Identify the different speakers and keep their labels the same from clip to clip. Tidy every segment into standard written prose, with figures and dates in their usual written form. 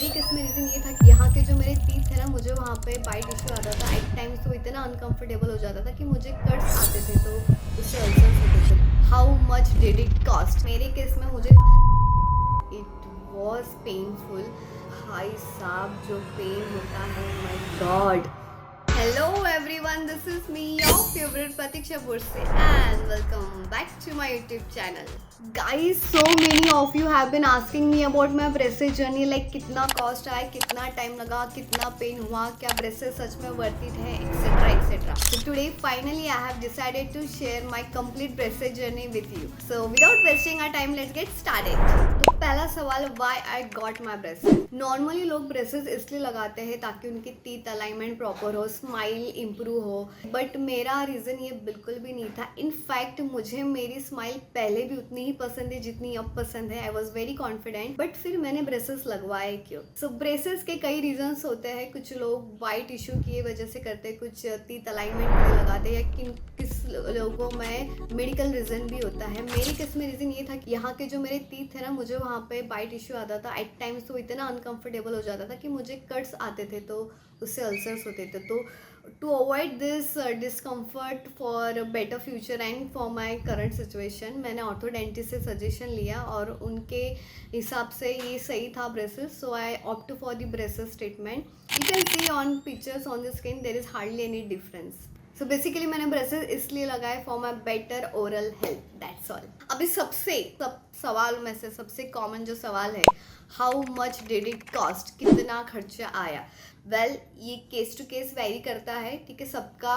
Speaker 1: मेरी केस में रीज़न ये था कि यहाँ के जो मेरे टीथ थे ना, मुझे वहाँ पे बाइट इश्यू आता था एट टाइम्स। तो इतना अनकंफर्टेबल हो जाता था कि मुझे कट्स आते थे, तो उससे अल्सर्स होते थे। How much did it cost? मेरे केस में मुझे इट वॉज पेनफुल। भाई साहब जो पेन होता है, my God. Hello everyone, this is me, your favorite Pratiksha Burse, and welcome back to my YouTube channel. Guys, so many of you have been asking me about my braces journey, like कितना cost आया, कितना time लगा, कितना pen हुआ, क्या braces सच में worth it है, etcetera etcetera. So today finally I have decided to share my complete braces journey with you. So without wasting our time, let's get started. तो पहला सवाल, why I got my braces. Normally लोग braces इसलिए लगाते हैं ताकि उनकी teeth alignment proper हो, स्माइल इम्प्रूव हो, बट मेरा रीज़न ये बिल्कुल भी नहीं था. इनफैक्ट मुझे मेरी स्माइल पहले भी उतनी ही पसंद है जितनी अब पसंद है. I was very confident, but फिर मैंने ब्रेसेस लगवाए क्यों? सो ब्रेसेस के कई रीजंस होते हैं. कुछ लोग वाइट इशू की वजह से करते हैं, कुछ टीथ अलाइनमेंट के लिए लगाते हैं, या किस लोगों में मेडिकल रीज़न भी होता है. मेरे केस में रीज़न ये था कि यहाँ के जो मेरे टीथ थे ना, मुझे वहाँ पे बाइट इशू आता था एट टाइम्स. तो इतना अनकंफर्टेबल हो जाता था कि मुझे कट्स आते थे, तो उससे अल्सर्स होते थे. तो to avoid this discomfort for better future and for my current situation, मैंने ऑर्थोडेंटिस्ट से सजेशन लिया और उनके हिसाब से ये सही था braces. So I opt for the braces treatment. You can see on pictures on the screen there is hardly any difference. So basically मैंने ब्रेसेस इसलिए लगाए for my better oral health, that's all. अभी सब सवाल में से सबसे common जो सवाल है, how much did it cost, कितना खर्चा आया? वेल, ये केस टू केस वेरी करता है, ठीक है. सबका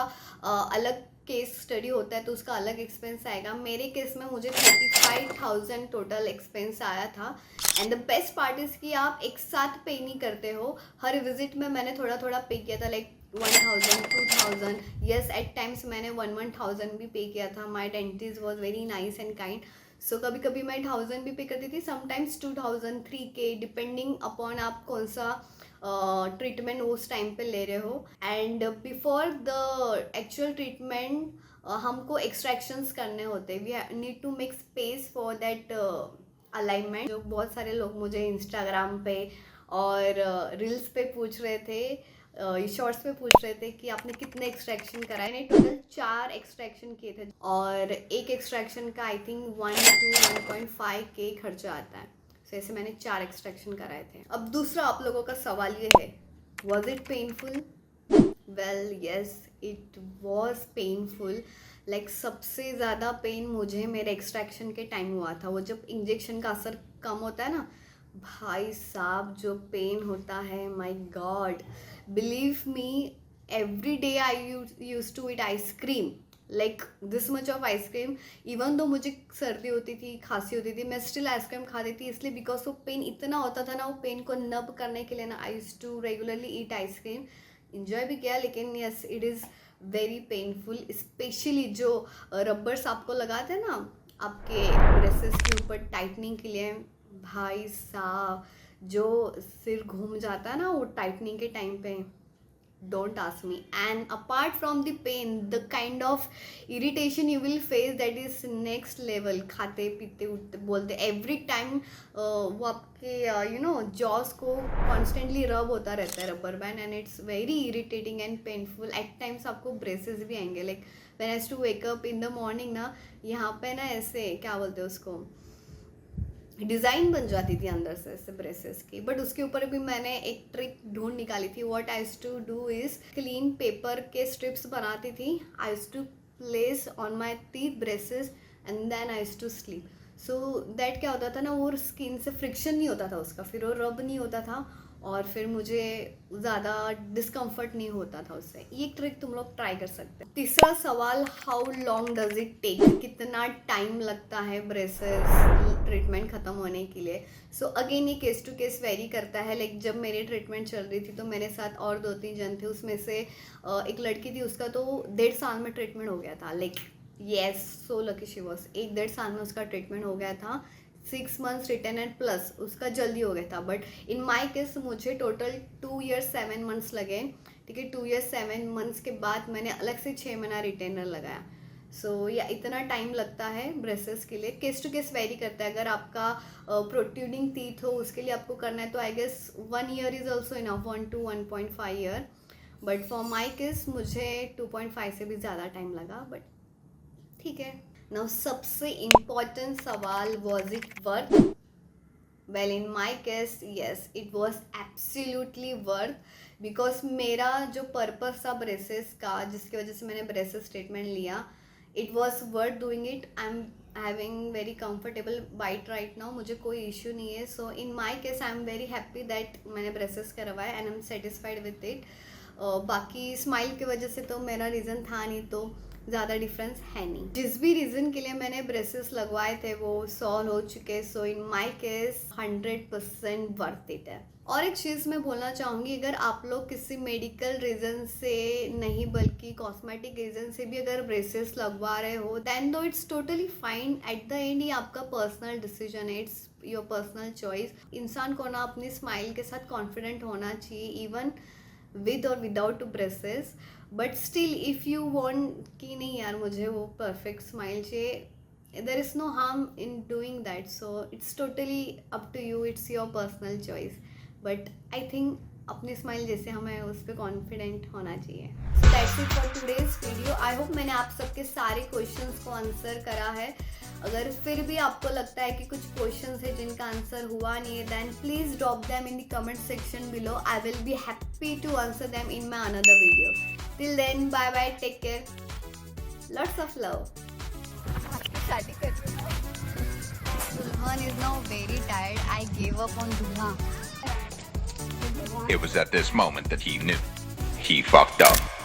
Speaker 1: अलग केस स्टडी होता है, तो उसका अलग एक्सपेंस आएगा. मेरे केस में मुझे 35,000 टोटल एक्सपेंस आया था. And the best part is कि आप एक साथ पे नहीं करते हो. हर विजिट में मैंने थोड़ा थोड़ा पे किया था, लाइक 1,000, 2,000. येस, एट टाइम्स मैंने 1,000 भी पे किया था. My dentist was very nice and kind. So कभी कभी मैं 1,000 भी पे करती थी, समटाइम्स 2,000, 3K, डिपेंडिंग अपॉन आप कौन सा ट्रीटमेंट उस टाइम पे ले रहे हो. And before the actual treatment हमको एक्सट्रैक्शंस करने होते हैं. We need to make space for that alignment. जो बहुत सारे लोग मुझे इंस्टाग्राम पे और रील्स पे पूछ रहे थे, शॉर्ट्स पे पूछ रहे थे कि आपने कितने एक्सट्रैक्शन कराए. मैंने टोटल 4 एक्सट्रैक्शन किए थे, और एक एक्सट्रैक्शन का आई थिंक 1 to 1.5K खर्चा आता है. सो ऐसे मैंने 4 एक्सट्रैक्शन कराए थे. अब दूसरा आप लोगों का सवाल ये है, was it painful? Well yes, it was painful. Like सबसे ज़्यादा पेन मुझे मेरे एक्सट्रैक्शन के टाइम हुआ था. वो जब इंजेक्शन का असर कम होता है ना, भाई साहब जो पेन होता है, my god. Believe me, every day I use to eat ice cream, like this much of ice cream. Even though मुझे सर्दी होती थी, खांसी होती थी, मैं स्टिल आइसक्रीम खाती थी. इसलिए बिकॉज वो पेन इतना होता था ना, वो पेन को नब करने के लिए ना, I use to regularly eat ice cream. Enjoy भी किया, लेकिन yes, it is very painful. Specially जो रबर्स आपको लगाते हैं ना आपके ब्रेसेस के ऊपर टाइटनिंग के लिए, भाई साहब जो सिर घूम जाता है ना वो टाइटनिंग के टाइम पे, don't ask me. And apart from the pain, the kind of irritation you will face, that is next level. खाते पीते उठते बोलते every time वो आपके जॉस को constantly रब होता रहता है rubber band, and it's very irritating and painful. at times आपको ब्रेसेस भी आएंगे. Like when I used to wake up in the morning ना, यहाँ पे ना ऐसे क्या बोलते हैं उसको, डिज़ाइन बन जाती थी अंदर से ऐसे ब्रेसेस की. बट उसके ऊपर भी मैंने एक ट्रिक ढूंढ निकाली थी. What I used to do is, clean paper के स्ट्रिप्स बनाती थी. I used to place on my teeth braces and then I used to sleep. So that क्या होता था ना, वो स्किन से फ्रिक्शन नहीं होता था उसका, फिर वो रब नहीं होता था, और फिर मुझे ज़्यादा डिस्कम्फर्ट नहीं होता था उससे. ये ट्रिक तुम लोग ट्राई कर सकते हैं. तीसरा सवाल, how long does it take, कितना टाइम लगता है ब्रेसेस ट्रीटमेंट ख़त्म होने के लिए? सो अगेन ये केस टू केस वेरी करता है. लाइक जब मेरी ट्रीटमेंट चल रही थी तो मेरे साथ और 2-3 जन थे. उसमें से एक लड़की थी, उसका तो 1.5 साल में ट्रीटमेंट हो गया था. Like yes, so lucky she was. 1-1.5 साल में उसका ट्रीटमेंट हो गया था. 6 months रिटर्न एंड प्लस उसका जल्दी हो गया था. बट इन माई केस मुझे टोटल 2 years 7 months लगे. ठीक है, 2 years 7 months के बाद मैंने अलग से 6 महीना रिटेनर लगाया. सो या इतना टाइम लगता है ब्रेसेस के लिए, केस टू केस वेरी करता है। अगर आपका प्रोट्रूडिंग टीथ हो उसके लिए आपको करना है तो I guess 1 year is also enough, 1 to 1.5 year. But for my case मुझे 2.5 से भी ज़्यादा टाइम लगा, बट ठीक है। नाउ सबसे इम्पॉर्टेंट सवाल, was it worth? Well in my case yes, it was absolutely worth, because मेरा जो पर्पस था ब्रेसेस का, जिसकी वजह से मैंने ब्रेसेस ट्रीटमेंट लिया, it was worth doing it. I am having very comfortable bite right now, मुझे कोई इशू नहीं है। So in my case I am very happy that मैंने ब्रेसेस करवाया and I am satisfied with it. बाकी smile की वजह से तो मेरा रीज़न था नहीं, तो ज़्यादा डिफरेंस है नहीं। जिस भी रीज़न के लिए मैंने ब्रेसेस लगवाए थे वो सॉल्व हो चुके। सो in my case 100% worth it है। और एक चीज़ मैं बोलना चाहूँगी, अगर आप लोग किसी मेडिकल रीज़न से नहीं बल्कि कॉस्मेटिक रीज़न से भी अगर ब्रेसेस लगवा रहे हो, दैन दो it's totally fine. At the end ये आपका पर्सनल डिसीजन है, इट्स योर पर्सनल चॉइस। इंसान को ना अपनी स्माइल के साथ कॉन्फिडेंट होना चाहिए, इवन विद और without braces. But still if you want कि नहीं यार मुझे वो परफेक्ट स्माइल चाहिए, there is no harm in doing that. So it's totally up to you, it's your personal choice. But I think अपनी smile जैसे हमें उस पर कॉन्फिडेंट होना चाहिए। So that's it for today's video. I hope मैंने आप सबके सारे क्वेश्चंस को आंसर करा है। अगर फिर भी आपको लगता है कि कुछ क्वेश्चंस है जिनका आंसर हुआ नहीं है, then please drop them in the comment section below. I will be happy to answer them in my another video. Till then bye bye, take care, lots of love. शादी कर Dulhan is now very tired. I gave up on Dulhan.
Speaker 2: It was at this moment that he knew. He fucked up.